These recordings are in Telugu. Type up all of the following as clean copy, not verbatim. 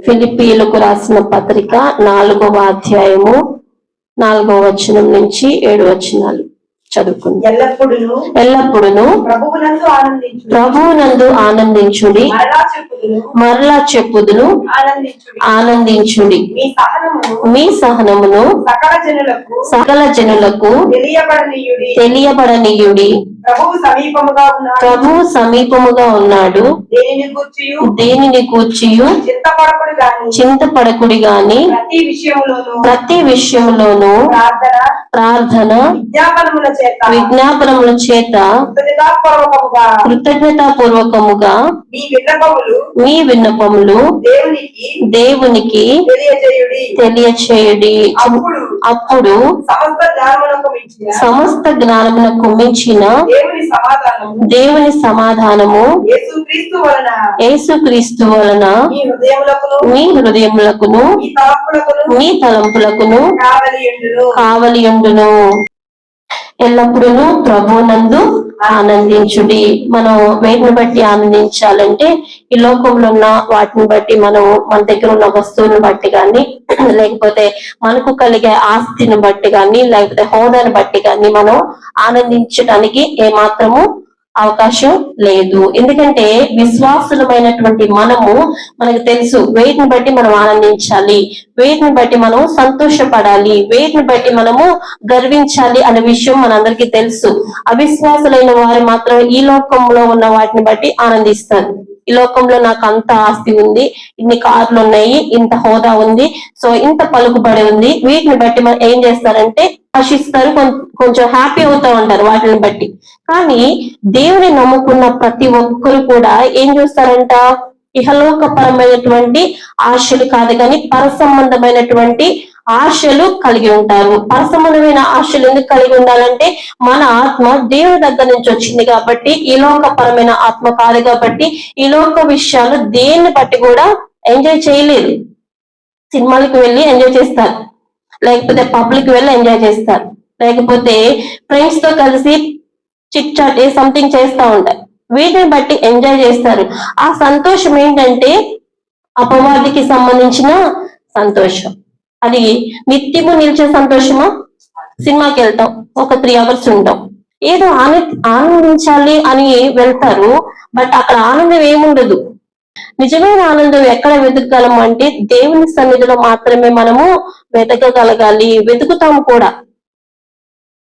ఫిలిప్పీయులకు రాసిన పత్రిక 4వ అధ్యాయము 4వ వచనం నుంచి 7 వచనాలు చదువుకుందాం. ఎల్లప్పుడూ ప్రభువునందు ఆనందించుడి, మరలా చెప్పుదును ఆనందించుడి. మీ సహనమును సకల జనులకు తెలియబడనీయుడి. ప్రభువు సమీపముగా ఉన్నాడు. దేనిని గూర్చియు చింతపడకుడి గాని ప్రతి విషయములోను ప్రార్థన విజ్ఞాపనముల చేత కృతజ్ఞతాపూర్వకముగా మీ విన్నపములు దేవునికి తెలియచేయుడి. అప్పుడు సమస్త జ్ఞానమునకు మించిన దేవుని సమాధానము యేసుక్రీస్తు వలన మీ హృదయములకును మీ తలంపులకును కావలియుండును. ఎల్లప్పుడూ ప్రభువునందు ఆనందించుడి. మనం వేటిని బట్టి ఆనందించాలంటే ఈ లోకంలో ఉన్న వాటిని బట్టి, మనం మన దగ్గర ఉన్న వస్తువులను బట్టి కానీ, లేకపోతే మనకు కలిగే ఆస్తిని బట్టి కానీ, లేకపోతే హోదాని బట్టి కానీ మనం ఆనందించడానికి ఏమాత్రము అవకాశం లేదు. ఎందుకంటే విశ్వాసులమైనటువంటి మనకు తెలుసు వేటిని బట్టి మనం ఆనందించాలి, వేటిని బట్టి మనం సంతోషపడాలి, వేటిని బట్టి మనము గర్వించాలి అనే విషయం మనందరికీ తెలుసు. అవిశ్వాసులైన వారు మాత్రం ఈ లోకంలో ఉన్న వాటిని బట్టి ఆనందిస్తారు. ఈ లోకంలో నాకు అంత ఆస్తి ఉంది, ఇన్ని కార్లు ఉన్నాయి, ఇంత హోదా ఉంది, సో ఇంత పలుకుబడి ఉంది, వీటిని బట్టి మనం ఏం చేస్తారంటే ఆశిస్తారు, కొంచెం హ్యాపీ అవుతా ఉంటారు వాటిని బట్టి. కానీ దేవుని నమ్ముకున్న ప్రతి ఒక్కరు కూడా ఏం చూస్తారంట, ఇహలోకపరమైనటువంటి ఆశలు కాదు కానీ పరసంబంధమైనటువంటి ఆశలు కలిగి ఉంటారు. పరసంబంధమైన ఆశలు ఎందుకు కలిగి ఉండాలంటే మన ఆత్మ దేవుని దగ్గర నుంచి వచ్చింది కాబట్టి, ఈ లోకపరమైన ఆత్మ కాదు కాబట్టి ఈ లోక విషయాలు దేన్ని బట్టి కూడా ఎంజాయ్ చేయలేదు. సినిమాలకు వెళ్ళి ఎంజాయ్ చేస్తారు, లేకపోతే పబ్లిక్ వెళ్ళి ఎంజాయ్ చేస్తారు, లేకపోతే ఫ్రెండ్స్ తో కలిసి చిట్ చాట్ సంథింగ్ చేస్తూ ఉంటారు. వీటిని బట్టి ఎంజాయ్ చేస్తారు. ఆ సంతోషం ఏంటంటే అపవాదికి సంబంధించిన సంతోషం. అది నిత్యము నిలిచే సంతోషమా? సినిమాకి వెళ్తాం, ఒక 3 hours ఉంటాం, ఏదో ఆనందించాలి అని వెళ్తారు, బట్ అక్కడ ఆనందం ఏముండదు. నిజమైన ఆనందం ఎక్కడ వెతకగలం అంటే దేవుని సన్నిధిలో మాత్రమే మనము వెతకగలగాలి. వెతుకుతాము కూడా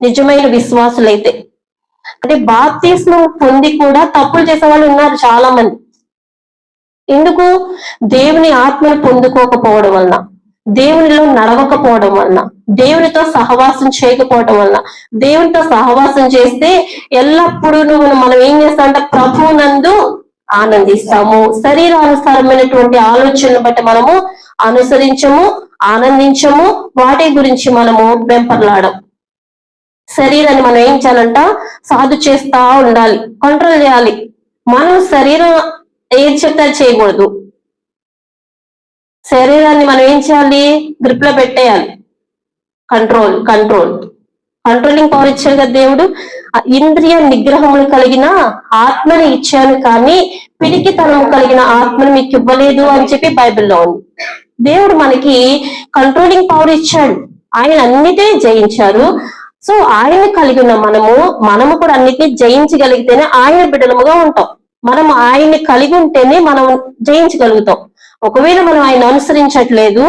నిజమైన విశ్వాసులైతే. అంటే బాప్తిస్మం పొంది కూడా తప్పులు చేసే వాళ్ళు ఉన్నారు చాలా మంది. ఎందుకు? దేవుని ఆత్మను పొందుకోకపోవడం వలన, దేవునిలో నడవకపోవడం వలన, దేవునితో సహవాసం చేయకపోవడం వలన. దేవునితో సహవాసం చేస్తే ఎల్లప్పుడూ మనం ఏం చేస్తామంటే ప్రభువునందు ఆనందిస్తాము. శరీరానుసారమైనటువంటి ఆలోచనను బట్టి మనము అనుసరించము, ఆనందించము, వాటి గురించి మనము వెంపర్లాడం. శరీరాన్ని మనం ఏం చేయాలంట, సాధు చేస్తా ఉండాలి, కంట్రోల్ చేయాలి. మనం శరీరం ఏది చెప్తే చేయకూడదు. శరీరాన్ని మనం ఏం చేయాలి, గ్రిప్ లో పెట్టేయాలి. కంట్రోలింగ్ పవర్ ఇచ్చాడు కదా దేవుడు. ఇంద్రియ నిగ్రహములు కలిగిన ఆత్మని ఇచ్చాను కానీ పిరికితనము కలిగిన ఆత్మను మీకు ఇవ్వలేదు అని చెప్పి బైబిల్లో ఉంది. దేవుడు మనకి కంట్రోలింగ్ పవర్ ఇచ్చాడు, ఆయన అన్నిటినీ జయించారు. సో ఆయన కలిగి ఉన్న మనము కూడా అన్నిటినీ జయించగలిగితేనే ఆయన బిడ్డలముగా ఉంటాం. మనం ఆయన్ని కలిగి ఉంటేనే మనం జయించగలుగుతాం. ఒకవేళ మనం ఆయన అనుసరించట్లేదు,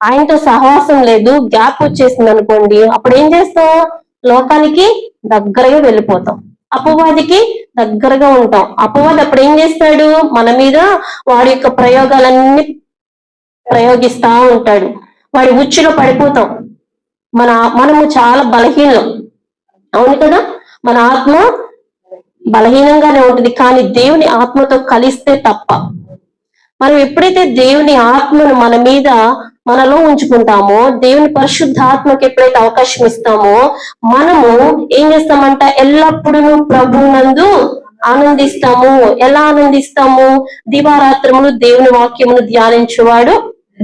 ఆయనతో సహవాసం లేదు, గ్యాప్ వచ్చేసింది అనుకోండి, అప్పుడు ఏం చేస్తాం, లోకానికి దగ్గరగా వెళ్ళిపోతాం, అపవాదికి దగ్గరగా ఉంటాం. అపవాది అప్పుడు ఏం చేస్తాడు, మన మీద వాడి యొక్క ప్రయోగాలన్నీ ప్రయోగిస్తా ఉంటాడు. వాడి ఉచ్చులో పడిపోతాం. మనము చాలా బలహీనం, అవును కదా, మన ఆత్మ బలహీనంగానే ఉంటుంది. కానీ దేవుని ఆత్మతో కలిస్తే తప్ప, మనం ఎప్పుడైతే దేవుని ఆత్మను మనలో ఉంచుకుంటామో, దేవుని పరిశుద్ధాత్మకి ఎప్పుడైతే అవకాశం ఇస్తామో, మనము ఏం చేస్తామంట, ఎల్లప్పుడూ ప్రభువునందు ఆనందిస్తాము. ఎలా ఆనందిస్తాము? దివారాత్రములు దేవుని వాక్యమును ధ్యానించువాడు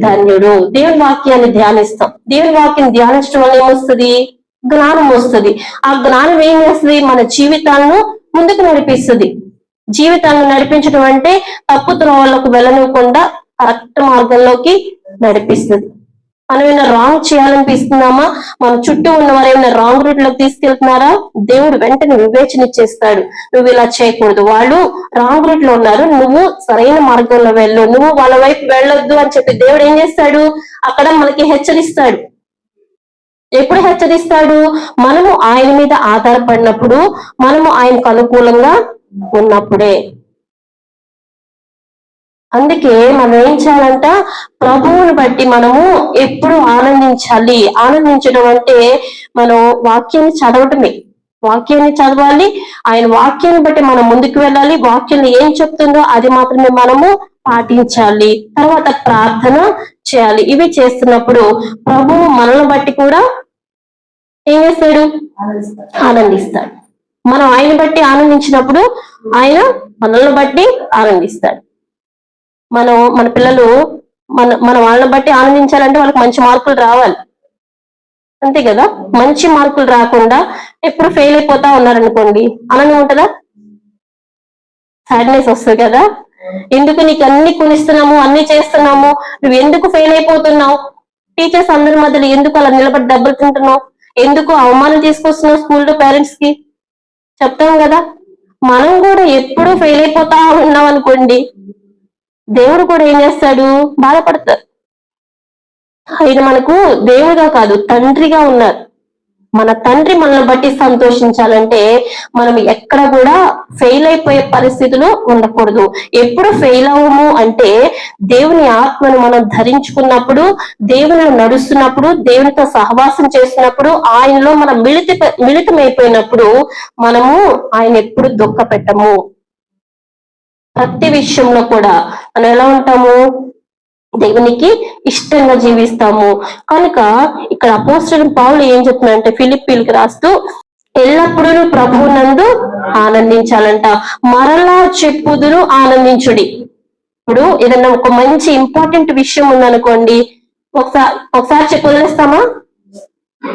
ధన్యుడు. దేవుని వాక్యాన్ని ధ్యానిస్తాం. దేవుని వాక్యాన్ని ధ్యానించడం వల్ల ఏమొస్తుంది? జ్ఞానం వస్తుంది. ఆ జ్ఞానం ఏం చేస్తుంది? మన జీవితాలను ముందుకు నడిపిస్తుంది. జీవితాలను నడిపించడం అంటే తప్పు త్రోవలకు వెళ్ళనివ్వకుండా కరెక్ట్ మార్గంలోకి నడిపిస్తుంది. మనం ఏమైనా రాంగ్ చేయాలనిపిస్తున్నామా, మన చుట్టూ ఉన్న వారు ఏమైనా రాంగ్ రూట్ లోకి తీసుకెళ్తున్నారా, దేవుడు వెంటనే వివేచన ఇచ్చేస్తాడు. నువ్వు ఇలా చేయకూడదు, వాళ్ళు రాంగ్ రూట్ లో ఉన్నారు, నువ్వు సరైన మార్గంలో వెళ్ళు, నువ్వు వాళ్ళ వైపు వెళ్ళొద్దు అని చెప్పి దేవుడు ఏం చేస్తాడు, అక్కడ మనకి హెచ్చరిస్తాడు. ఎప్పుడు హెచ్చరిస్తాడు, మనము ఆయన మీద ఆధారపడినప్పుడు, మనము ఆయనకు అనుకూలంగా ఉన్నప్పుడే. అందుకే మనం ఏం చేయాలంట, ప్రభువుని బట్టి మనము ఎప్పుడు ఆనందించాలి. ఆనందించడం అంటే మనం వాక్యాన్ని చదవటమే, వాక్యాన్ని చదవాలి, ఆయన వాక్యాన్ని బట్టి మనం ముందుకు వెళ్ళాలి, వాక్యంలో ఏం చెప్తుందో అది మాత్రమే మనము పాటించాలి. తర్వాత ప్రార్థన చేయాలి. ఇవి చేస్తున్నప్పుడు ప్రభువు మనల్ని బట్టి కూడా ఏం చేస్తాడు, ఆనందిస్తాడు. మనం ఆయన బట్టి ఆనందించినప్పుడు ఆయన మనల్ని బట్టి ఆనందిస్తాడు. మన పిల్లలు మన వాళ్ళని బట్టి ఆనందించాలంటే వాళ్ళకి మంచి మార్కులు రావాలి, అంతే కదా. మంచి మార్కులు రాకుండా ఎప్పుడు ఫెయిల్ అయిపోతా ఉన్నారనుకోండి, ఆనందం ఉంటుందా, సాడ్నెస్ వస్తుంది కదా. ఎందుకు నీకు అన్ని కొనిస్తున్నాము, అన్ని చేస్తున్నాము, నువ్వు ఎందుకు ఫెయిల్ అయిపోతున్నావు, టీచర్స్ అందరి మధ్యలో ఎందుకు అలా నిలబడి దెబ్బలు తింటున్నావు, ఎందుకు అవమానం తీసుకొస్తున్నావు స్కూల్లో పేరెంట్స్ కి చెప్తాం కదా. మనం కూడా ఎప్పుడు ఫెయిల్ అయిపోతా ఉన్నాం అనుకోండి, దేవుడు కూడా ఏం చేస్తాడు, బాధపడతారు. ఆయన మనకు దేవుడిగా కాదు తండ్రిగా ఉన్నారు. మన తండ్రి మనల్ని బట్టి సంతోషించాలంటే మనం ఎక్కడ కూడా ఫెయిల్ అయిపోయే పరిస్థితులు ఉండకూడదు. ఎప్పుడు ఫెయిల్ అవ్వము అంటే దేవుని ఆత్మను మనం ధరించుకున్నప్పుడు, దేవునిలో నడుస్తున్నప్పుడు, దేవునితో సహవాసం చేస్తున్నప్పుడు, ఆయనలో మనం మిళితమైపోయినప్పుడు మనము ఆయన ఎప్పుడు దుఃఖ పెట్టము. ప్రతి విషయంలో కూడా మనం ఎలా ఉంటాము, దేవునికి ఇష్టంగా జీవిస్తాము. కనుక ఇక్కడ అపోస్తలుడైన పౌలు ఏం చెప్తున్నాడంటే ఫిలిప్పీయులకు రాస్తూ, ఎల్లప్పుడూ ప్రభువునందు ఆనందించాలంట, మరలా చెప్పుదురు ఆనందించుడి. ఇప్పుడు ఏదన్నా ఒక మంచి ఇంపార్టెంట్ విషయం ఉందనుకోండి, ఒకసారి చెప్పి వదిలేస్తామా.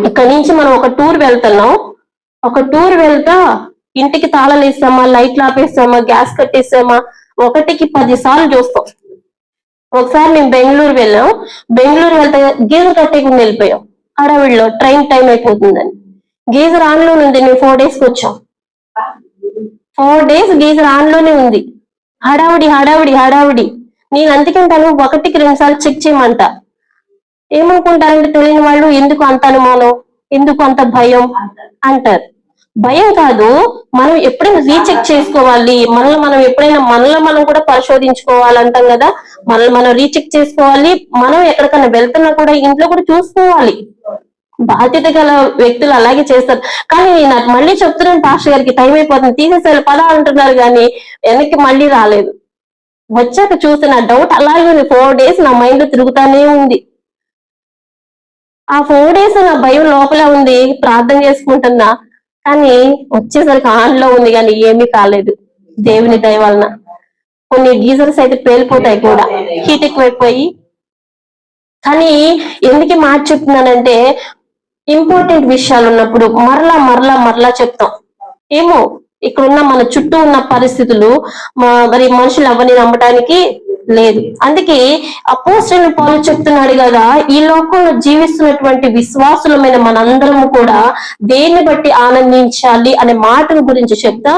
ఇక్కడ నుంచి మనం ఒక టూర్ వెళ్తున్నాం, ఒక టూర్ వెళ్తా ఇంటికి తాళాలు వేస్తామా, లైట్లు ఆపేస్తామా, గ్యాస్ కట్టేస్తామా, 1కి 10 సార్లు చూస్తాం. ఒకసారి మేము బెంగళూరు వెళ్ళాం, బెంగళూరు వెళ్తే గీజర్ కట్టేకుండా వెళ్ళిపోయాం హడావిడిలో, ట్రైన్ టైం అయిపోతుందని. గీజర్ ఆన్ లోనే ఉంది, మేము 4 days వచ్చాం. 4 days గీజర్ ఆన్ లోనే ఉంది. హడావిడి హడావిడి హడావిడి. నేను అందుకంటాను 1కి 2 సార్లు చెక్ చేయమంట. ఏమనుకుంటారంటే తెలియని వాళ్ళు, ఎందుకు అంత అనుమానం, ఎందుకు అంత భయం అంటారు. భయం కాదు, మనం ఎప్పుడైనా రీచెక్ చేసుకోవాలి, మనం ఎప్పుడైనా మనల్ని మనం కూడా పరిశోధించుకోవాలంటాం కదా, మనల్ని మనం రీచెక్ చేసుకోవాలి. మనం ఎక్కడికైనా వెళ్తున్నా కూడా ఇంట్లో కూడా చూసుకోవాలి. బాధ్యత గల వ్యక్తులు అలాగే చేస్తారు. కానీ నాకు మళ్ళీ చెప్తున్నాను, పాస్టర్ గారికి టైం అయిపోతుంది, తీసేసారు పదా అంటున్నారు, కానీ వెనక్కి మళ్ళీ రాలేదు. వచ్చాక చూస్తే నా డౌట్ అలాగే ఉంది. 4 days నా మైండ్ లో తిరుగుతానే ఉంది. ఆ 4 days నా భయం లోపలే ఉంది, ప్రార్థన చేసుకుంటున్నా, కానీ వచ్చేసరికి ఆన్ లో ఉంది, కానీ ఏమీ కాలేదు దేవుని దయ వలన. కొన్ని గీజర్స్ అయితే పేలిపోతాయి కూడా, హీట్ ఎక్కువైపోయి. కానీ ఎందుకు మాట చెప్తున్నానంటే, ఇంపార్టెంట్ విషయాలు ఉన్నప్పుడు మరలా మరలా మరలా చెప్తాం. ఏమో ఇక్కడున్న మన చుట్టూ ఉన్న పరిస్థితులు మరి మనుషులు ఎవరిని నమ్మటానికి లేదు. అందుకే అపోస్తలుడైన పౌలు చెప్తున్నాడు కదా, ఈ లోకంలో జీవిస్తున్నటువంటి విశ్వాసులమైన మనందరము కూడా దేన్ని బట్టి ఆనందించాలి అనే మాటల గురించి చెప్తా,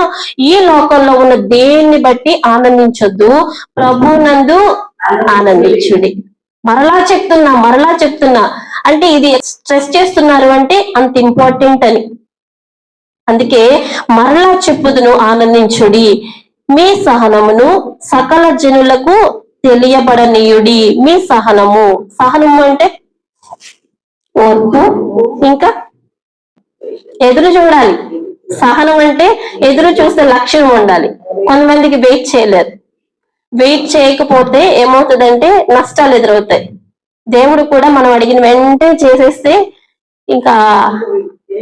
ఈ లోకంలో ఉన్న దేన్ని బట్టి ఆనందించొద్దు, ప్రభువునందు ఆనందించుడి. మరలా చెప్తున్నా అంటే ఇది స్ట్రెస్ చేస్తున్నారు అంటే అంత ఇంపార్టెంట్ అని. అందుకే మరలా చెప్పుదును ఆనందించుడి, మీ సహనమును సకల జనులకు తెలియబడనీయుడి. మీ సహనము అంటే ఓర్పు, ఇంకా ఎదురు చూడాలి. సహనం అంటే ఎదురు చూస్తే లక్ష్యం ఉండాలి. కొంతమందికి వెయిట్ చేయలేరు. వెయిట్ చేయకపోతే ఏమవుతుందంటే నష్టాలు ఎదురవుతాయి. దేవుడు కూడా మనం అడిగిన వెంటనే చేసేస్తే ఇంకా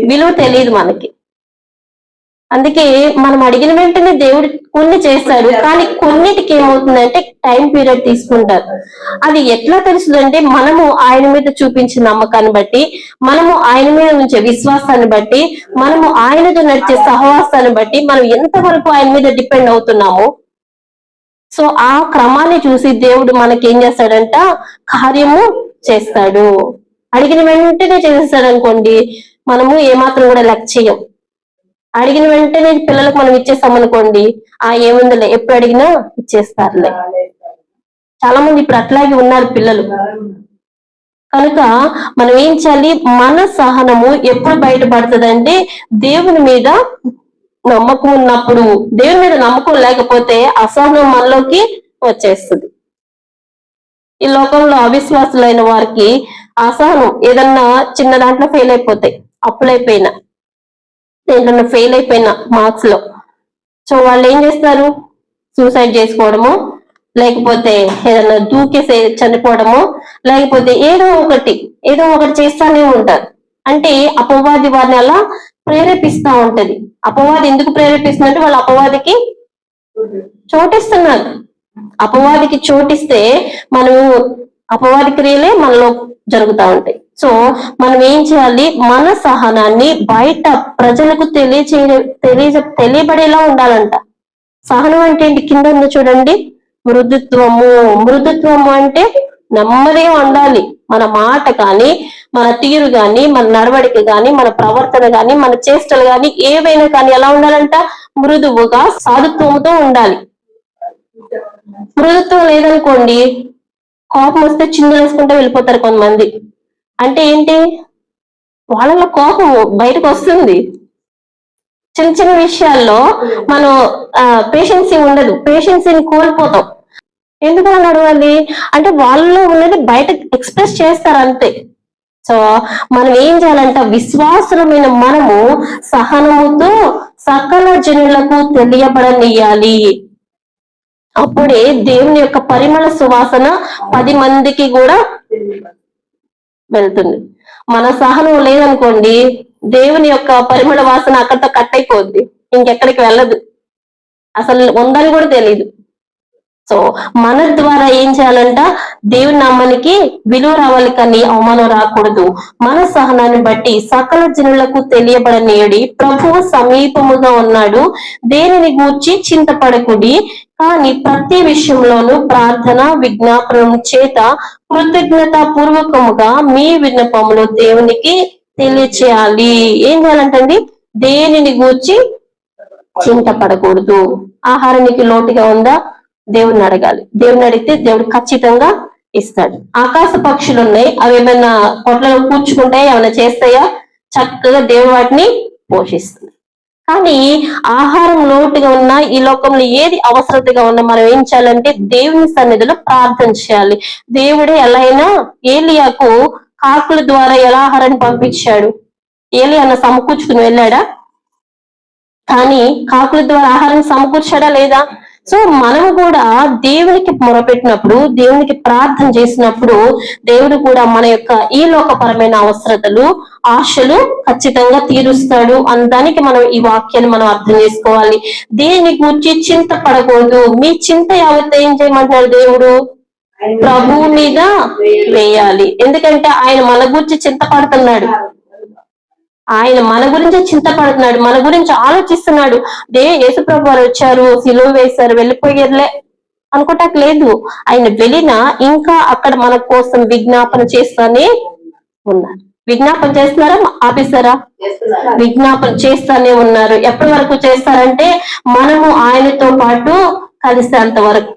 విలువ తెలియదు మనకి. అందుకే మనం అడిగిన వెంటనే దేవుడు కొన్ని చేస్తాడు, కానీ కొన్నిటికి ఏమవుతుందంటే టైం పీరియడ్ తీసుకుంటారు. అది ఎట్లా తెలుస్తుందంటే, మనము ఆయన మీద చూపించిన నమ్మకాన్ని బట్టి, మనము ఆయన మీద ఉంచే విశ్వాసాన్ని బట్టి, మనము ఆయనతో నడిచే సహవాసాన్ని బట్టి, మనం ఎంతవరకు ఆయన మీద డిపెండ్ అవుతున్నామో. సో ఆ క్రమాన్ని చూసి దేవుడు మనకి ఏం చేస్తాడంట, కార్యము చేస్తాడు. అడిగిన వెంటనే చేసేస్తాడు అనుకోండి, మనము ఏమాత్రం కూడా లెక్క చేయం. అడిగిన వెంటనే పిల్లలకు మనం ఇచ్చేస్తాం అనుకోండి, ఏముందిలే ఎప్పుడు అడిగినా ఇచ్చేస్తారులే. చాలా మంది ఇప్పుడు అట్లాగే ఉన్నారు పిల్లలు. కనుక మనం ఏం చేయాలి, మన సహనము ఎప్పుడు బయటపడుతుందంటే దేవుని మీద నమ్మకం ఉన్నప్పుడు. దేవుని మీద నమ్మకం లేకపోతే అసహనం మనలోకి వచ్చేస్తుంది. ఈ లోకంలో అవిశ్వాసులైన వారికి అసహనం ఏదన్నా చిన్న దాంట్లో ఫెయిల్ అయిపోతాయి, అప్పులైపోయినా దేంట్లో ఫెయిల్ అయిపోయినా మార్క్స్ లో. సో వాళ్ళు ఏం చేస్తారు, సూసైడ్ చేసుకోవడము, లేకపోతే ఏదన్నా దూకేసి చనిపోవడము, లేకపోతే ఏదో ఒకటి చేస్తానే ఉంటారు. అంటే అపవాది వారిని అలా ప్రేరేపిస్తా ఉంటది. అపవాది ఎందుకు ప్రేరేపిస్తుందంటే వాళ్ళు అపవాదికి చోటిస్తున్నారు. అపవాదికి చోటిస్తే మనము అపవాది క్రియలే మనలో జరుగుతూ ఉంటాయి. సో మనం ఏం చేయాలి, మన సహనాన్ని బయట ప్రజలకు తెలియబడేలా ఉండాలంట. సహనం అంటే ఏంటి, కింద ఉంది చూడండి, మృదుత్వము అంటే నెమ్మదిగా ఉండాలి. మన మాట కానీ, మన తీరు కానీ, మన నడవడిక కానీ, మన ప్రవర్తన కానీ, మన చేష్టలు కానీ, ఏవైనా కానీ ఎలా ఉండాలంట, మృదువుగా సాధుత్వంతో ఉండాలి. మృదుత్వం లేదనుకోండి, కోపం వస్తే చిందులు వేసుకుంటే వెళ్ళిపోతారు కొంతమంది. అంటే ఏంటి, వాళ్ళలో కోపం బయటకు వస్తుంది. చిన్న చిన్న విషయాల్లో మనం పేషెన్సీ ఉండదు, పేషెన్సీని కోల్పోతాం. ఎందుకు అని అడగాలి అంటే వాళ్ళలో ఉన్నది బయట ఎక్స్ప్రెస్ చేస్తారు అంతే. సో మనం ఏం చేయాలంట, విశ్వాసమైన మనము సహనముతో సకల జనులకు తెలియబడనియాలి. అప్పుడే దేవుని యొక్క పరిమళ సువాసన 10 మందికి కూడా వెళ్తుంది. మన సహనం లేదనుకోండి, దేవుని యొక్క పరిమళ వాసన అక్కడితో కట్ అయిపోద్ది, ఇంకెక్కడికి వెళ్ళదు, అసలు ఉందని కూడా తెలియదు. సో మన ద్వారా ఏం చేయాలంట, దేవుని నామానికి విలువ రావాలి కానీ అవమానం రాకూడదు. మన సహనాన్ని బట్టి సకల జనులకు తెలియబడనీయడి, ప్రభువు సమీపముగా ఉన్నాడు, దేనిని గూర్చి చింతపడకుడి, కానీ ప్రతి విషయంలోనూ ప్రార్థన విజ్ఞాపనం చేత కృతజ్ఞత పూర్వకముగా మీ విన్నపములు దేవునికి తెలియచేయాలి. ఏం చేయాలంటండి, దేనిని గూర్చి చింతపడకూడదు. ఆహారానికి లోటుగా ఉందా, దేవుడిని అడగాలి. దేవుడిని అడిగితే దేవుడు ఖచ్చితంగా ఇస్తాడు. ఆకాశ పక్షులు ఉన్నాయి, అవి ఏమైనా పొట్లలో కూర్చుకుంటాయా, ఏమైనా చేస్తాయా, చక్కగా దేవుడు వాటిని పోషిస్తుంది. కానీ ఆహారం లోటుగా ఉన్నా, ఈ లోకంలో ఏది అవసరతగా ఉన్నా మనం ఏం చేయాలంటే దేవుని సన్నిధిలో ప్రార్థన చేయాలి. దేవుడే ఎలా అయినా ఏలియాకు కాకుల ద్వారా ఎలా ఆహారాన్ని పంపించాడు, ఏలియా సమకూర్చుకుని వెళ్ళాడా, కానీ కాకుల ద్వారా ఆహారం సమకూర్చాడా లేదా? సో మనం కూడా దేవునికి మొరపెట్టినప్పుడు, దేవునికి ప్రార్థన చేసినప్పుడు దేవుడు కూడా మన యొక్క ఈ లోకపరమైన అవసరతలు, ఆశలు ఖచ్చితంగా తీరుస్తాడు. దానికి మనం ఈ వాక్యాన్ని మనం అర్థం చేసుకోవాలి. దేని గురించి చింతపడకూడదు. మీ చింత యావత్ ఏం చేయమంటారు దేవుడు, ప్రభువు మీద వేయాలి. ఎందుకంటే ఆయన మన గురించి చింతపడుతున్నాడు, ఆయన మన గురించి చింతపడుతున్నాడు, మన గురించి ఆలోచిస్తున్నాడు. యేసుప్రభు వారు వచ్చారు, సిలువ వేశారు, వెళ్ళిపోయారులే అనుకోటానికి లేదు. ఆయన వెళ్ళినా ఇంకా అక్కడ మన కోసం విజ్ఞాపన చేస్తానే ఉన్నారు. విజ్ఞాపన చేస్తున్నారా, ఆపేశారా? విజ్ఞాపన చేస్తానే ఉన్నారు. ఎప్పటి వరకు చేస్తారంటే మనము ఆయనతో పాటు కలిసేంత వరకు,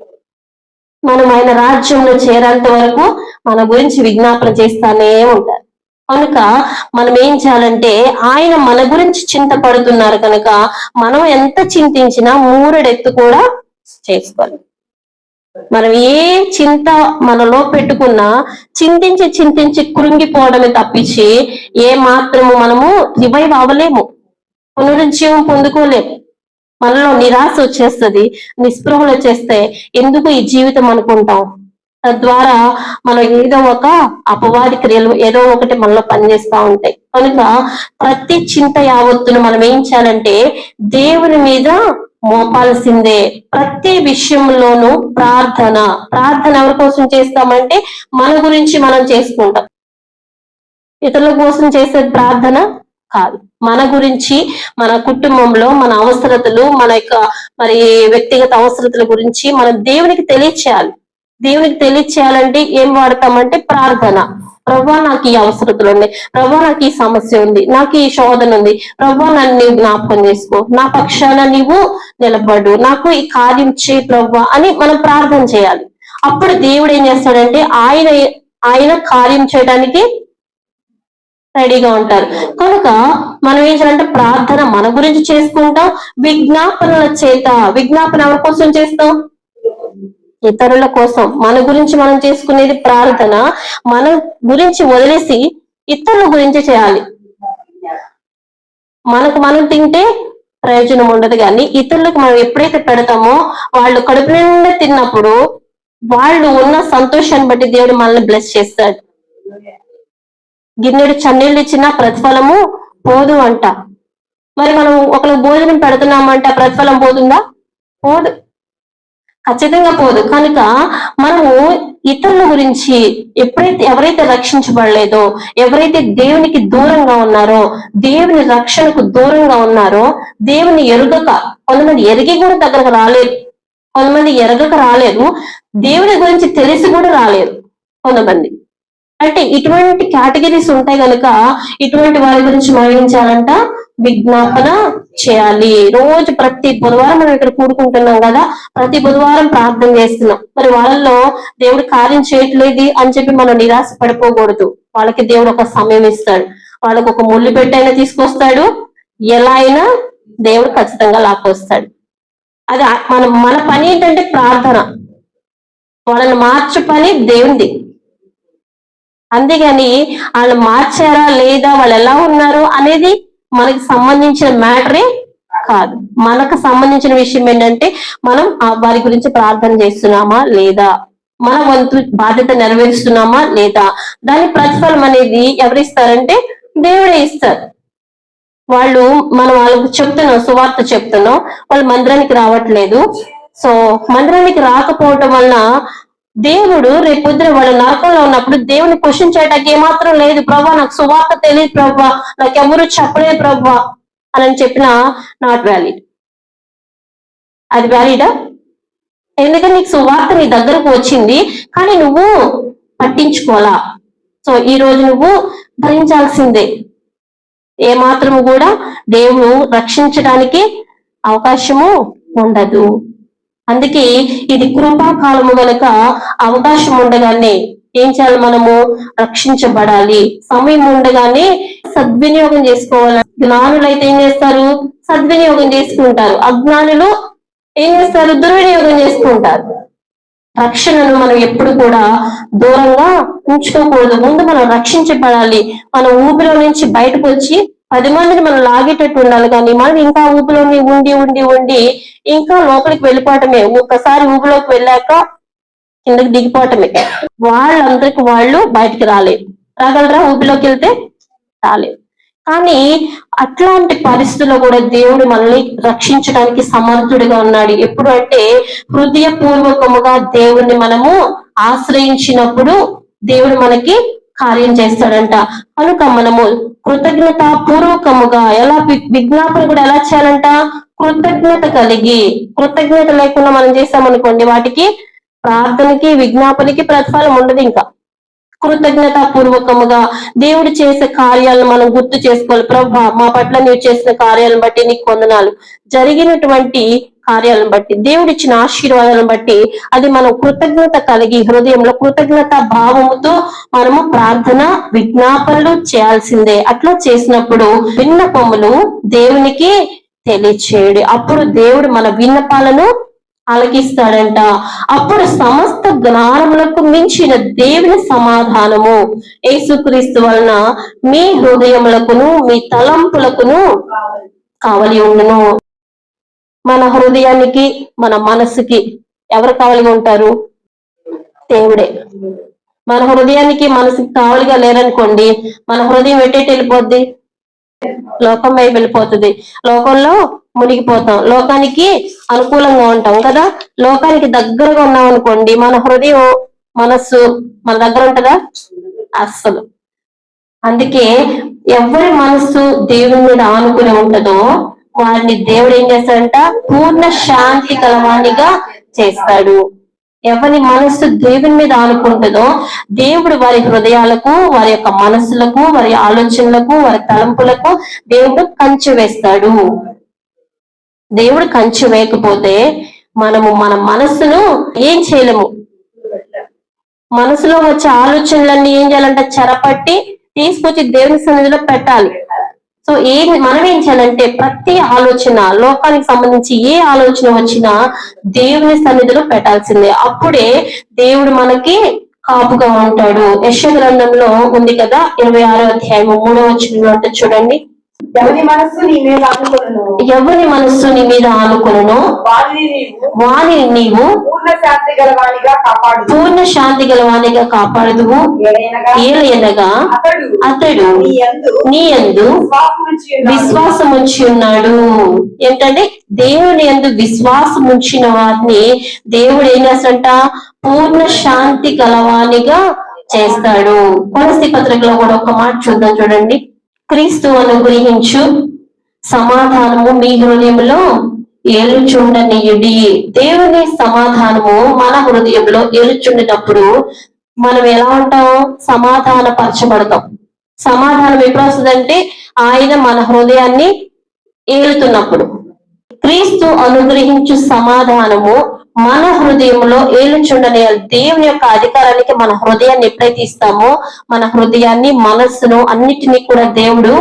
మనం ఆయన రాజ్యంలో చేరేంత వరకు మన గురించి విజ్ఞాపన చేస్తానే ఉంటారు. కనుక మనం ఏం చేయాలంటే, ఆయన మన గురించి చింతపడుతున్నారు కనుక మనం ఎంత చింతించినా మూరెడెత్తు కూడా చేసుకోవాలి. మనం ఏ చింత మనలో పెట్టుకున్నా చింతించి చింతించి కృంగిపోవడమే తప్పించి ఏ మాత్రము మనము రివైవ్ అవ్వలేము, పునరుజ్జీవం పొందుకోలేము. మనలో నిరాశ వచ్చేస్తుంది, నిస్పృహలు వచ్చేస్తే ఎందుకు ఈ జీవితం అనుకుంటాం. తద్వారా మనం ఏదో ఒక అపవాది క్రియలు ఏదో ఒకటి మనలో పనిచేస్తూ ఉంటాయి. కనుక ప్రతి చింత యావత్తును మనం ఏం చేయాలంటే దేవుని మీద మోపాల్సిందే. ప్రతి విషయంలోనూ ప్రార్థన ఎవరి కోసం చేస్తామంటే మన గురించి మనం చేసుకుంటాం. ఇతరుల కోసం చేసే ప్రార్థన కాదు. మన గురించి, మన కుటుంబంలో మన అవసరతలు, మన యొక్క మరి వ్యక్తిగత అవసరతల గురించి మనం దేవునికి తెలియచేయాలి. దేవునికి తెలియచేయాలంటే ఏం వాడతామంటే ప్రార్థన. ప్రభా నాకు ఈ అవసరతలు ఉన్నాయి, ప్రభా నాకు ఈ సమస్య ఉంది, నాకు ఈ శోధన ఉంది, ప్రభా నన్ను నీవు జ్ఞాపకం చేసుకో, నా పక్షాన నీవు నిలబడు, నాకు ఈ కార్యం చేయి ప్రభా అని మనం ప్రార్థన చేయాలి. అప్పుడు దేవుడు ఏం చేస్తాడంటే ఆయన కార్యం చేయడానికి రెడీగా ఉంటారు. కనుక మనం ఏం చేయాలంటే ప్రార్థన మన గురించి చేసుకుంటాం, విజ్ఞాపనల చేత. విజ్ఞాపన ఎవరి కోసం చేస్తాం? ఇతరుల కోసం. మన గురించి మనం చేసుకునేది ప్రార్థన. మన గురించి వదిలేసి ఇతరుల గురించి చేయాలి. మనకు మనం తింటే ప్రయోజనం ఉండదు, కానీ ఇతరులకు మనం ఎప్పుడైతే పెడతామో వాళ్ళు కడుపు నిండా తిన్నప్పుడు వాళ్ళు ఉన్న సంతోషాన్ని బట్టి దేవుడు మనల్ని బ్లెస్ చేస్తాడు. గిన్నెడు చన్నీళ్ళు ఇచ్చినా ప్రతిఫలము పోదు అంట. మరి మనం ఒకరికి భోజనం పెడుతున్నామంట, ప్రతిఫలం పోతుందా? పోదు, ఖచ్చితంగా పోదు. కనుక మనము ఇతరుల గురించి ఎవరైతే రక్షించబడలేదో, ఎవరైతే దేవునికి దూరంగా ఉన్నారో, దేవుని రక్షణకు దూరంగా ఉన్నారో, దేవుని ఎరుగక, కొంతమంది ఎరిగి కూడా దగ్గరకు రాలేదు, కొంతమంది ఎరగక రాలేదు, దేవుని గురించి తెలిసి కూడా రాలేదు కొంతమంది. అంటే ఇటువంటి కేటగిరీస్ ఉంటాయి కనుక ఇటువంటి వారి గురించి మరణించాలంట విజ్ఞాపన చేయాలి. రోజు ప్రతి బుధవారం మనం ఇక్కడ కూడుకుంటున్నాం కదా, ప్రతి బుధవారం ప్రార్థన చేస్తున్నాం. మరి వాళ్ళల్లో దేవుడు కార్యం చేయట్లేదు అని చెప్పి మనం నిరాశ పడిపోకూడదు. వాళ్ళకి దేవుడు ఒక సమయం ఇస్తాడు, వాళ్ళకు ఒక ముళ్ళు పెట్టైనా తీసుకొస్తాడు, ఎలా అయినా దేవుడు ఖచ్చితంగా లాక్కొస్తాడు. అది మన పని ఏంటంటే ప్రార్థన. వాళ్ళని మార్చు పని దేవుంది. అంతేగాని వాళ్ళు మార్చారా లేదా, వాళ్ళు ఎలా ఉన్నారు అనేది మనకి సంబంధించిన మ్యాటరే కాదు. మనకు సంబంధించిన విషయం ఏంటంటే మనం వారి గురించి ప్రార్థన చేస్తున్నామా లేదా, మన వంతు బాధ్యత నెరవేరుస్తున్నామా లేదా. దాని ప్రతిఫలం అనేది ఎవరిస్తారంటే దేవుడే ఇస్తారు. మనం వాళ్ళకు చెప్తున్నాం, సువార్త చెప్తున్నాం, వాళ్ళు మందిరానికి రావట్లేదు. సో మందిరానికి రాకపోవటం వలన దేవుడు రేపొద్దున వాళ్ళ నరకంలో ఉన్నప్పుడు దేవుని క్వశ్చన్ చేయడానికి ఏమాత్రం లేదు. ప్రభా నాకు సువార్త తెలియదు ప్రభా, నాకెవరు చెప్పలేదు ప్రభా అని చెప్పినా నాట్ వ్యాలిడ్. అది వ్యాలిడా? ఎందుకంటే నీకు సువార్త నీ దగ్గరకు వచ్చింది, కానీ నువ్వు పట్టించుకోవాలా. సో ఈ రోజు నువ్వు భరించాల్సిందే. ఏమాత్రము కూడా దేవుడు రక్షించడానికి అవకాశము ఉండదు. అందుకే ఇది కృపాకాలము గనక అవకాశం ఉండగానే ఏం చేయాలి? మనము రక్షించబడాలి. సమయం ఉండగానే సద్వినియోగం చేసుకోవాలి. జ్ఞానులు అయితే ఏం చేస్తారు? సద్వినియోగం చేసుకుంటారు. అజ్ఞానులు ఏం చేస్తారు? దుర్వినియోగం చేసుకుంటారు. రక్షణను మనం ఎప్పుడు కూడా దూరంగా ఉంచుకోకూడదు. ముందు మనం రక్షించబడాలి. మన ఊపిలో నుంచి బయటకు వచ్చి 10 మందిని మనం లాగేటట్టు ఉండాలి, కానీ మనం ఇంకా ఊపిలోని ఉండి ఉండి ఉండి ఇంకా లోపలికి వెళ్ళిపోవటమే. ఒక్కసారి ఊపిలోకి వెళ్ళాక కిందకి దిగిపోవటమే. వాళ్ళందరికి వాళ్ళు బయటికి రాగలరా? ఊపిలోకి వెళ్తే రాలేదు. కానీ అట్లాంటి పరిస్థితుల్లో కూడా దేవుడు మనల్ని రక్షించడానికి సమర్థుడిగా ఉన్నాడు. ఎప్పుడు అంటే హృదయపూర్వకముగా దేవుణ్ణి మనము ఆశ్రయించినప్పుడు దేవుడు మనకి కార్యం చేస్తాడంట. కనుక మనము కృతజ్ఞత పూర్వకముగా విజ్ఞాపన కూడా ఎలా చేయాలంట? కృతజ్ఞత కలిగి. కృతజ్ఞత లేకుండా మనం చేసామనుకోండి, వాటికి ప్రార్థనకి విజ్ఞాపనకి ప్రతిఫలం ఉండదు. ఇంకా కృతజ్ఞత పూర్వకముగా దేవుడు చేసే కార్యాలను మనం గుర్తు చేసుకోవాలి. ప్రభా మా పట్ల నీవు చేసిన కార్యాలను బట్టి నీకు వందనాలు, జరిగినటువంటి కార్యాలను బట్టి, దేవుడిచ్చిన ఆశీర్వాదాలను బట్టి అది మనం కృతజ్ఞత కలిగి హృదయంలో కృతజ్ఞత భావముతో మనము ప్రార్థన విజ్ఞాపనలు చేయాల్సిందే. అట్లా చేసినప్పుడు విన్నపములు దేవునికి తెలియచేయడు. అప్పుడు దేవుడు మన విన్నపాలను ఆలకిస్తాడంట. అప్పుడు సమస్త జ్ఞానములకు మించిన దేవుని సమాధానము యేసుక్రీస్తు వలన మీ హృదయములకును మీ తలంపులకును కావలి ఉండును. మన హృదయానికి మన మనసుకి ఎవరు కావలిగా ఉంటారు? దేవుడే. మన హృదయానికి మనసుకి కావలిగా లేరనుకోండి, మన హృదయం ఎట్టేటి వెళ్ళిపోద్ది? లోకం వైపు వెళ్ళిపోతుంది. లోకంలో మునిగిపోతాం, లోకానికి అనుకూలంగా ఉంటాం కదా. లోకానికి దగ్గరగా ఉన్నాం అనుకోండి, మన హృదయం మనస్సు మన దగ్గర ఉంటుందా? అస్సలు. అందుకే ఎవరి మనసు దేవుని మీద ఆనుకుని ఉంటుందో వారిని దేవుడు ఏం చేస్తాడంట? పూర్ణ శాంతి కలవాణిగా చేస్తాడు. ఎవరి మనస్సు దేవుని మీద ఆనుకుంటుందో దేవుడు వారి హృదయాలకు, వారి యొక్క మనస్సులకు, వారి ఆలోచనలకు, వారి తలంపులకు దేవుడు కంచె వేస్తాడు. దేవుడు కంచె వేయకపోతే మనము మన మనస్సును ఏం చేయలేము. మనసులో వచ్చే ఆలోచనలన్నీ ఏం చేయాలంటే చెరపట్టి తీసుకొచ్చి దేవుని సన్నిధిలో పెట్టాలి. సో మనం ఏం చేయాలంటే ప్రతి ఆలోచన, లోకానికి సంబంధించి ఏ ఆలోచన వచ్చినా దేవుని సన్నిధిలో పెట్టాల్సిందే. అప్పుడే దేవుడు మనకి కాపుగా ఉంటాడు. యెషయా గ్రంథంలో ఉంది కదా, 26వ అధ్యాయం 3వ వచనంలో అంటే చూడండి, ఎవరి మనస్సు నీ మీద ఆనుకొనును ఎవరి మనస్సు నీ మీద ఆనుకొనును వానిని నీవు పూర్ణ శాంతి గలవానిగా కాపాడు. పూర్ణ శాంతి గలవానిగా కాపాడుదువు. ఏలయనగా అతడు నీ యందు విశ్వాసం ఉంచి ఉన్నాడు. ఏంటంటే దేవుని యందు విశ్వాసం ఉంచిన వారిని దేవుడు ఏం చేస్తాడంట? పూర్ణ శాంతి గలవానిగా చేస్తాడు. కొలస్సీ పత్రికలో కూడా ఒక మాట చూద్దాం చూడండి. క్రీస్తు అనుగ్రహించు సమాధానము మీ హృదయంలో ఏలుచుండనీయుడి. దేవుని సమాధానము మన హృదయంలో ఏలుచుండినప్పుడు మనం ఎలా ఉంటాం? సమాధాన పరచబడతాం. సమాధానం ఎప్పుడు వస్తుందంటే ఆయన మన హృదయాన్ని ఏలుతున్నప్పుడు. క్రీస్తు అనుగ్రహించు సమాధానము మన హృదయంలో ఏలుచుండనేయాలి. దేవుని యొక్క అధికారానికి మన హృదయాన్ని ఎప్పుడైతే ఇస్తామో మన హృదయాన్ని, మనస్సును అన్నిటినీ కూడా దేవుడు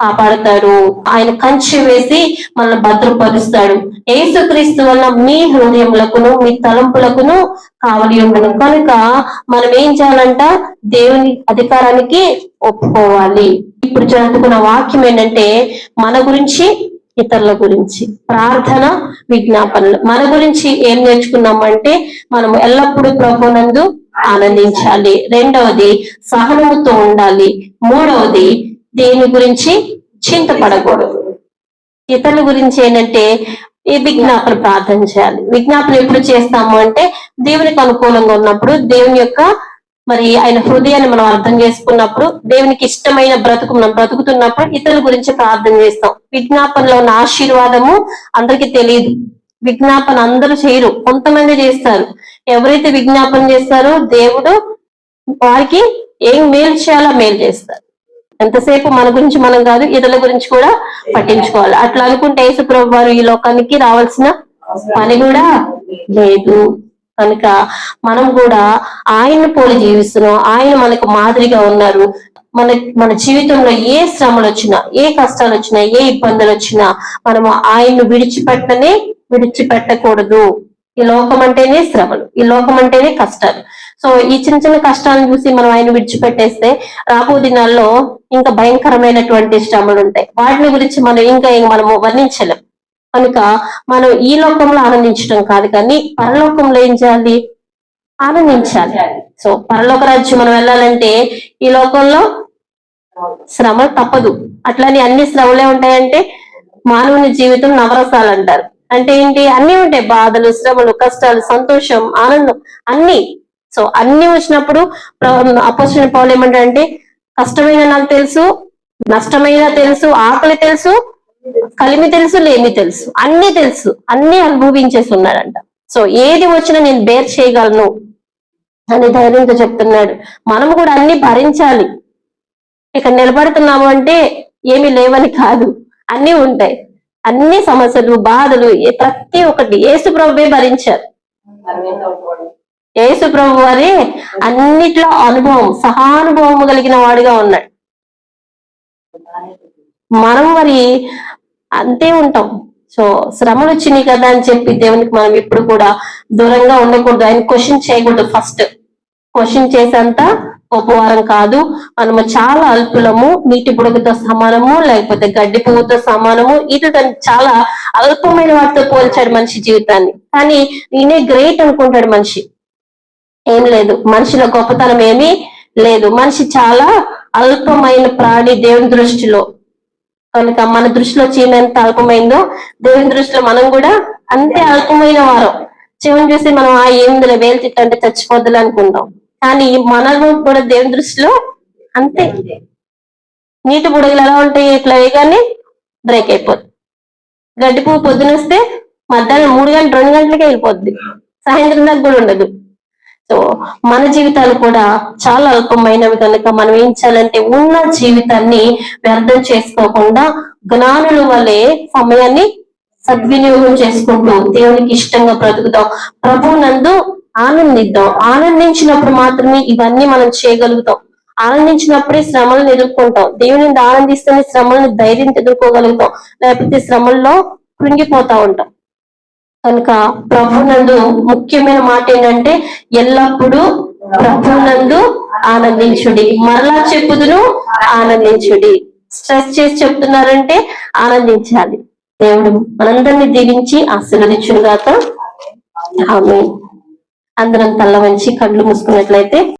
కాపాడతాడు. ఆయన కంచె వేసి మనల్ని భద్రపరుస్తాడు. యేసుక్రీస్తు వల్ల మీ హృదయములకును మీ తలంపులకును కావలి ఉండను. కనుక మనం ఏం చేయాలంట? దేవుని అధికారానికి ఒప్పుకోవాలి. ఇప్పుడు చదువుకున్న వాక్యం ఏంటంటే మన గురించి, ఇతరుల గురించి ప్రార్థన, విజ్ఞాపనలు. మన గురించి ఏం నేర్చుకున్నామంటే మనము ఎల్లప్పుడూ ప్రభునందు ఆనందించాలి. రెండవది సహనముతో ఉండాలి. మూడవది దేని గురించి చింతపడకూడదు. ఇతరుల గురించి ఏంటంటే ఈ విజ్ఞాపన ప్రార్థన చేయాలి. విజ్ఞాపన ఎప్పుడు చేస్తాము అంటే దేవునికి అనుకూలంగా ఉన్నప్పుడు, దేవుని యొక్క మరి ఆయన హృదయాన్ని మనం అర్థం చేసుకున్నప్పుడు, దేవునికి ఇష్టమైన బ్రతుకు మనం బ్రతుకుతున్నప్పుడు ఇతరుల గురించి ప్రార్థన చేస్తాం. విజ్ఞాపనలో ఉన్న ఆశీర్వాదము అందరికీ తెలియదు. విజ్ఞాపన అందరూ చేయరు, కొంతమంది చేస్తారు. ఎవరైతే విజ్ఞాపన చేస్తారో దేవుడు వారికి ఏం మేలు చేయాలో మేలు చేస్తారు. ఎంతసేపు మన గురించి మనం కాదు, ఇతరుల గురించి కూడా పట్టించుకోవాలి. అట్లా అనుకుంటే యేసుప్రభు వారు ఈ లోకానికి రావాల్సిన పని కూడా లేదు. కనుక మనం కూడా ఆయన్ని పోలి జీవిస్తున్నాం. ఆయన మనకు మాదిరిగా ఉన్నారు. మన జీవితంలో ఏ శ్రమలు వచ్చినా, ఏ కష్టాలు వచ్చినా, ఏ ఇబ్బందులు వచ్చినా మనము ఆయన్ను విడిచిపెట్టకూడదు. ఈ లోకం అంటేనే శ్రమలు, ఈ లోకం అంటేనే కష్టాలు. సో ఈ చిన్న చిన్న కష్టాలను చూసి మనం ఆయన విడిచిపెట్టేస్తే రాబో దినాల్లో ఇంకా భయంకరమైనటువంటి శ్రమలు ఉంటాయి. వాటిని గురించి మనము వర్ణించలేం. కనుక మనం ఈ లోకంలో ఆనందించడం కాదు, కానీ పరలోకంలో ఏం చేయాలి? ఆనందించాలి. సో పరలోక రాజ్యం మనం వెళ్ళాలంటే ఈ లోకంలో శ్రమలు తప్పదు. అట్లని అన్ని శ్రమలే ఉంటాయంటే మానవుని జీవితం నవరసాలు అంటారు. అంటే ఏంటి? అన్ని ఉంటాయి, బాధలు, శ్రమలు, కష్టాలు, సంతోషం, ఆనందం, అన్ని. సో అన్ని వచ్చినప్పుడు అపోస్తలుడైన పౌలు ఏమంటాడంటే కష్టమైన నాకు తెలుసు, నష్టమైన తెలుసు, ఆకలి తెలుసు, కలిమి తెలుసు, లేమి తెలుసు, అన్ని తెలుసు, అన్ని అనుభవించేసి ఉన్నాడంట. సో ఏది వచ్చినా నేను బేర్ చేయగలను అని ధైర్యంతో చెప్తున్నాడు. మనం కూడా అన్ని భరించాలి. ఇక్కడ నిలబడుతున్నాము అంటే ఏమి లేవని కాదు, అన్ని ఉంటాయి. అన్ని సమస్యలు, బాధలు, ప్రతి ఒక్కటి యేసు ప్రభువే భరించారు. యేసు ప్రభు వారే అన్నిట్లో అనుభవం, సహానుభవం కలిగిన వాడిగా ఉన్నాడు. మనం మరి అంతే ఉంటాం. సో శ్రమలు వచ్చినాయి కదా అని చెప్పి దేవునికి మనం ఎప్పుడు కూడా దూరంగా ఉండకూడదు. ఆయన క్వశ్చన్ చేయకూడదు. ఫస్ట్ క్వశ్చన్ చేసేంత గొప్పవారం కాదు. మనము చాలా అల్పులము, నీటి బుడగతో సమానము, లేకపోతే గడ్డి పువ్వుతో సమానము. ఇది చాలా అల్పమైన వాటితో పోల్చాడు మనిషి జీవితాన్ని. కానీ నేనే గ్రేట్ అనుకుంటాడు మనిషి. ఏం లేదు, మనిషిలో గొప్పతనం ఏమీ లేదు. మనిషి చాలా అల్పమైన ప్రాణి దేవుని దృష్టిలో. కనుక మన దృష్టిలో చీమ ఎంత అల్పమైందో దేవుని దృష్టిలో మనం కూడా అంతే అల్పమైన వారం. చీమను చూసి మనం ఏందులో వేలు తిట్టంటే చచ్చిపోద్దులు అనుకుంటాం. కానీ మనము కూడా దేవుని దృష్టిలో అంతే. నీటి బుడగలు ఎలా ఉంటాయి, ఇట్లా వేయగానే బ్రేక్ అయిపోద్ది. గడ్డి పువ్వు పొద్దునొస్తే మధ్యాహ్నం 3 గంటలు 2 గంటలకే వెళ్ళిపోద్ది, సాయంత్రం దాకా కూడా ఉండదు. సో మన జీవితాలు కూడా చాలా అల్పమైనవి కనుక మనం ఏం చేయాలంటే ఉన్న జీవితాన్ని వ్యర్థం చేసుకోకుండా జ్ఞానుల వలె సమయాన్ని సద్వినియోగం చేసుకుంటూ దేవునికి ఇష్టంగా బ్రతుకుతాం, ప్రభువునందు ఆనందిద్దాం. ఆనందించినప్పుడు మాత్రమే ఇవన్నీ మనం చేయగలుగుతాం. ఆనందించినప్పుడే శ్రమలను ఎదుర్కొంటాం. దేవుని ఆనందిస్తేనే శ్రమలను ధైర్యం ఎదుర్కోగలుగుతాం, లేకపోతే శ్రమల్లో కృంగిపోతా ఉంటాం. కనుక ప్రభునందు ముఖ్యమైన మాట ఏంటంటే ఎల్లప్పుడూ ప్రభునందు ఆనందించుడి. మరలా చెప్పుదును ఆనందించుడి. స్ట్రెస్ చేసి చెప్తున్నారంటే ఆనందించాలి. దేవుడు మనందరినీ దీవించి ఆశీర్వదించును గాక. ఆమేన్. అందరం తల్ల వంచి కళ్ళు మూసుకున్నట్లయితే